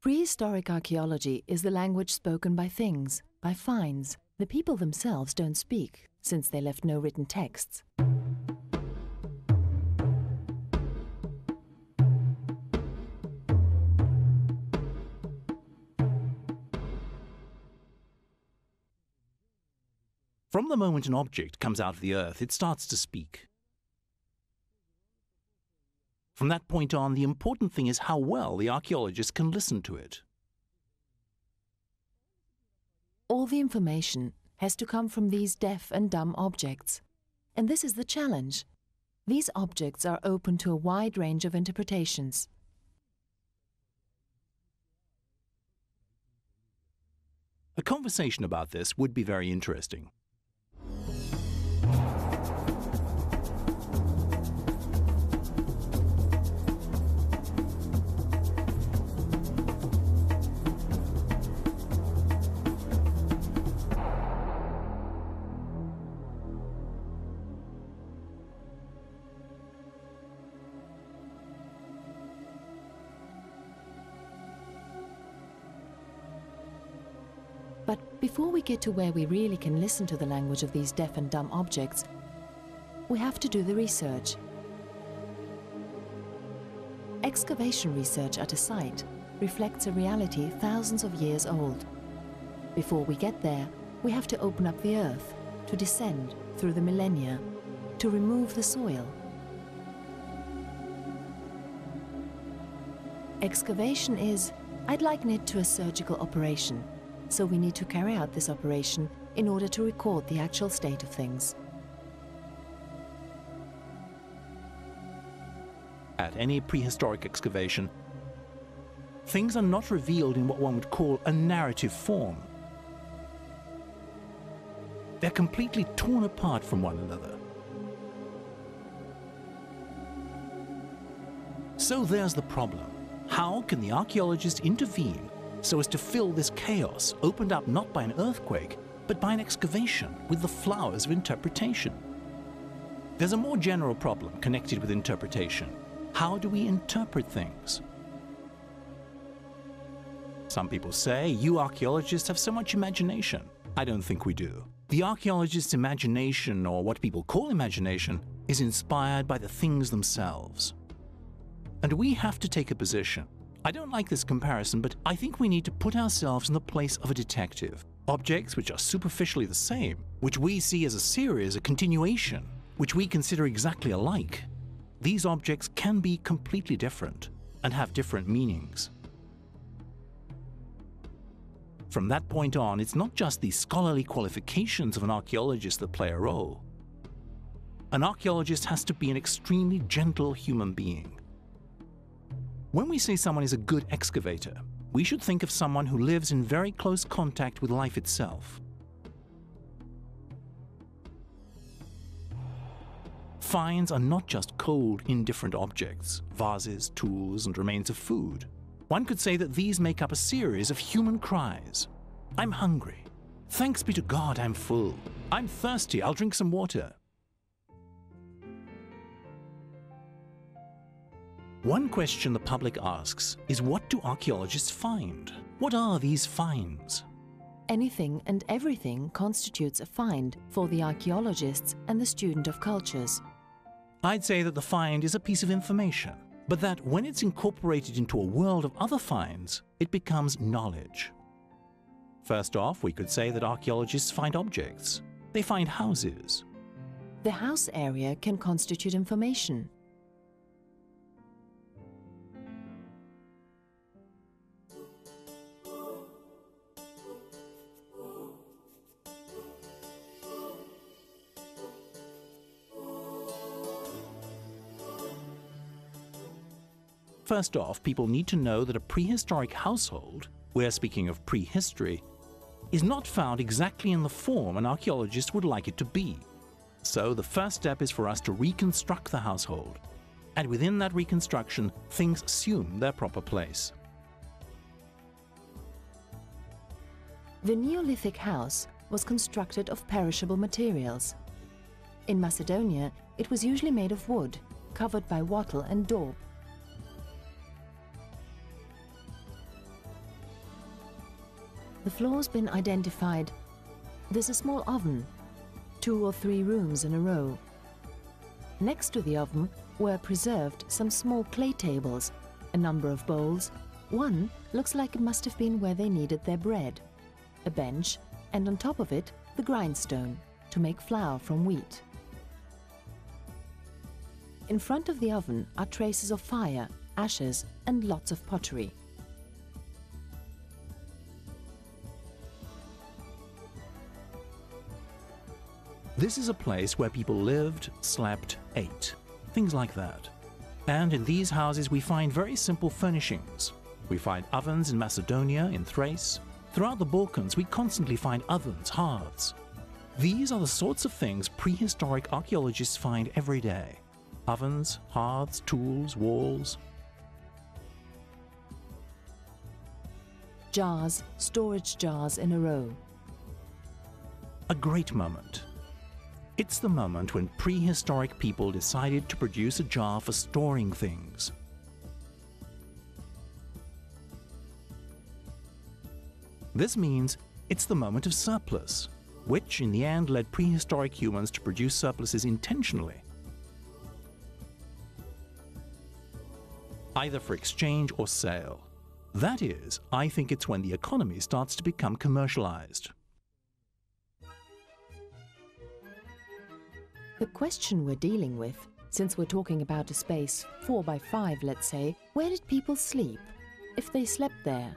Prehistoric archaeology is the language spoken by things, by finds. The people themselves don't speak, since they left no written texts. From the moment an object comes out of the earth, it starts to speak. From that point on, the important thing is how well the archaeologist can listen to it. All the information has to come from these deaf and dumb objects. And this is the challenge. These objects are open to a wide range of interpretations. A conversation about this would be very interesting. But before we get to where we really can listen to the language of these deaf and dumb objects, we have to do the research. Excavation research at a site reflects a reality thousands of years old. Before we get there, we have to open up the earth, to descend through the millennia, to remove the soil. Excavation is, I'd liken it to a surgical operation. So we need to carry out this operation in order to record the actual state of things. At any prehistoric excavation, things are not revealed in what one would call a narrative form. They're completely torn apart from one another. So there's the problem. How can the archaeologist intervene so as to fill this chaos opened up not by an earthquake, but by an excavation with the flowers of interpretation? There's a more general problem connected with interpretation. How do we interpret things? Some people say, you archaeologists have so much imagination. I don't think we do. The archaeologist's imagination, or what people call imagination, is inspired by the things themselves. And we have to take a position. I don't like this comparison, but I think we need to put ourselves in the place of a detective. Objects which are superficially the same, which we see as a series, a continuation, which we consider exactly alike. These objects can be completely different and have different meanings. From that point on, it's not just the scholarly qualifications of an archaeologist that play a role. An archaeologist has to be an extremely gentle human being. When we say someone is a good excavator, we should think of someone who lives in very close contact with life itself. Finds are not just cold, indifferent objects, vases, tools, and remains of food. One could say that these make up a series of human cries. I'm hungry. Thanks be to God, I'm full. I'm thirsty, I'll drink some water. One question the public asks is, what do archaeologists find? What are these finds? Anything and everything constitutes a find for the archaeologists and the student of cultures. I'd say that the find is a piece of information, but that when it's incorporated into a world of other finds, it becomes knowledge. First off, we could say that archaeologists find objects. They find houses. The house area can constitute information. First off, people need to know that a prehistoric household, we're speaking of prehistory, is not found exactly in the form an archaeologist would like it to be. So the first step is for us to reconstruct the household. And within that reconstruction, things assume their proper place. The Neolithic house was constructed of perishable materials. In Macedonia, it was usually made of wood, covered by wattle and daub. The floor's been identified. There's a small oven, 2 or 3 rooms in a row. Next to the oven were preserved some small clay tables, a number of bowls. One looks like it must have been where they kneaded their bread, a bench, and on top of it, the grindstone to make flour from wheat. In front of the oven are traces of fire, ashes, and lots of pottery. This is a place where people lived, slept, ate, things like that. And in these houses we find very simple furnishings. We find ovens in Macedonia, in Thrace. Throughout the Balkans we constantly find ovens, hearths. These are the sorts of things prehistoric archaeologists find every day. Ovens, hearths, tools, walls. Jars, storage jars in a row. A great moment. It's the moment when prehistoric people decided to produce a jar for storing things. This means it's the moment of surplus, which in the end led prehistoric humans to produce surpluses intentionally, either for exchange or sale. That is, I think it's when the economy starts to become commercialized. The question we're dealing with, since we're talking about a space 4 by 5, let's say, where did people sleep, if they slept there?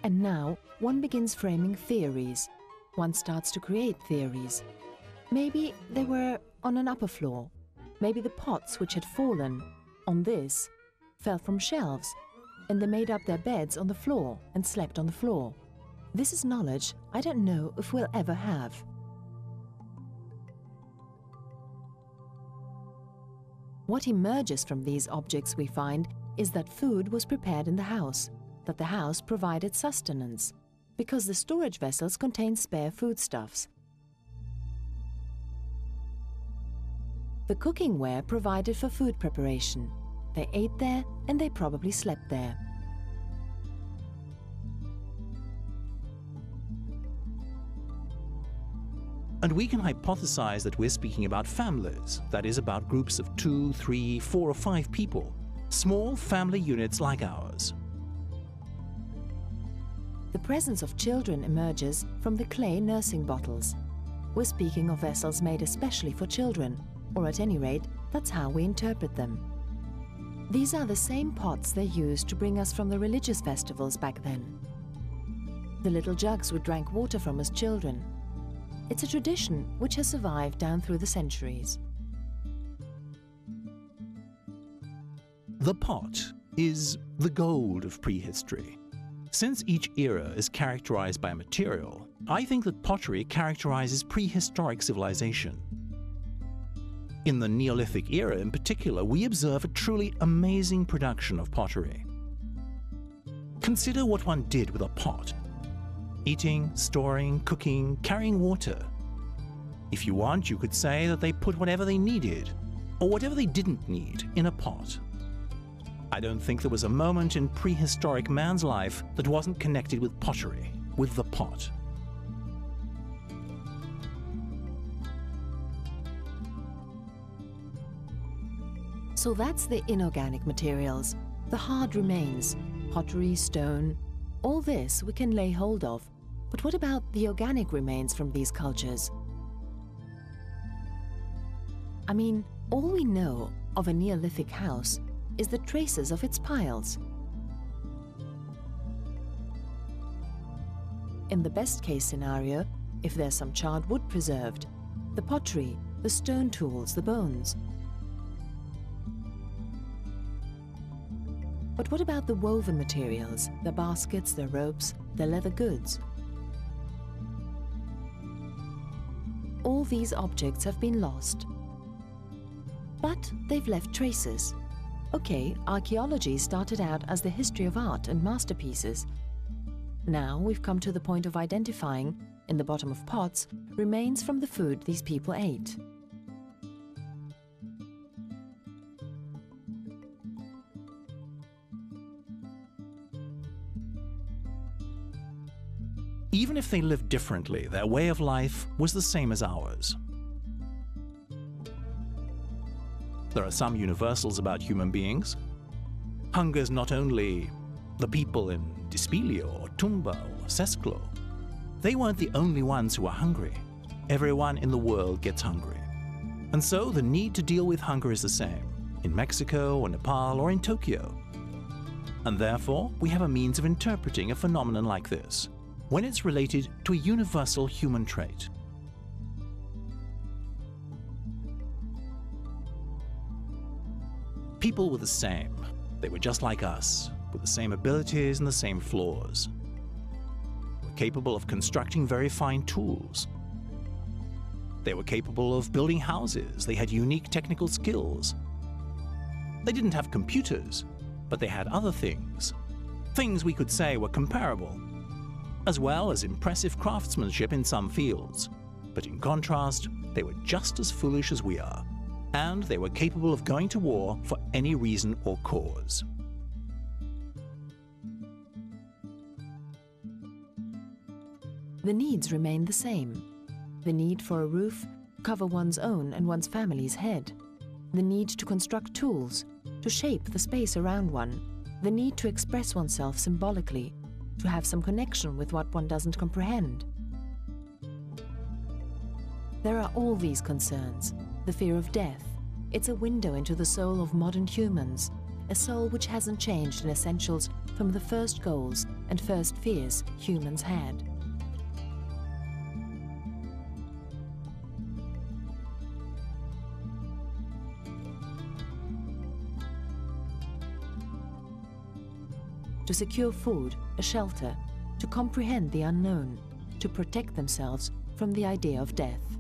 And now one begins framing theories. One starts to create theories. Maybe they were on an upper floor. Maybe the pots which had fallen on this fell from shelves, and they made up their beds on the floor and slept on the floor. This is knowledge I don't know if we'll ever have. What emerges from these objects we find is that food was prepared in the house, that the house provided sustenance, because the storage vessels contain spare foodstuffs. The cooking ware provided for food preparation. They ate there and they probably slept there. And we can hypothesize that we're speaking about families, that is, about groups of 2, 3, 4 or 5 people, small family units like ours. The presence of children emerges from the clay nursing bottles. We're speaking of vessels made especially for children, or at any rate, that's how we interpret them. These are the same pots they used to bring us from the religious festivals back then. The little jugs we drank water from as children. It's a tradition which has survived down through the centuries. The pot is the gold of prehistory. Since each era is characterized by a material, I think that pottery characterizes prehistoric civilization. In the Neolithic era in particular, we observe a truly amazing production of pottery. Consider what one did with a pot. Eating, storing, cooking, carrying water. If you want, you could say that they put whatever they needed, or whatever they didn't need, in a pot. I don't think there was a moment in prehistoric man's life that wasn't connected with pottery, with the pot. So that's the inorganic materials, the hard remains, pottery, stone. All this we can lay hold of, but what about the organic remains from these cultures? I mean, all we know of a Neolithic house is the traces of its piles. In the best-case scenario, if there's some charred wood preserved, the pottery, the stone tools, the bones. But what about the woven materials, the baskets, the ropes, the leather goods? All these objects have been lost. But they've left traces. Okay, archaeology started out as the history of art and masterpieces. Now we've come to the point of identifying, in the bottom of pots, remains from the food these people ate. Even if they lived differently, their way of life was the same as ours. There are some universals about human beings. Hunger is not only the people in Dispilio or Tumba or Sesklo. They weren't the only ones who were hungry. Everyone in the world gets hungry. And so the need to deal with hunger is the same in Mexico or Nepal or in Tokyo. And therefore, we have a means of interpreting a phenomenon like this when it's related to a universal human trait. People were the same. They were just like us, with the same abilities and the same flaws. They were capable of constructing very fine tools. They were capable of building houses. They had unique technical skills. They didn't have computers, but they had other things. Things we could say were comparable, as well as impressive craftsmanship in some fields. But in contrast, they were just as foolish as we are. And they were capable of going to war for any reason or cause. The needs remain the same. The need for a roof to cover one's own and one's family's head. The need to construct tools, to shape the space around one. The need to express oneself symbolically, to have some connection with what one doesn't comprehend. There are all these concerns. The fear of death. It's a window into the soul of modern humans, a soul which hasn't changed in essentials from the first goals and first fears humans had. To secure food, a shelter, to comprehend the unknown, to protect themselves from the idea of death.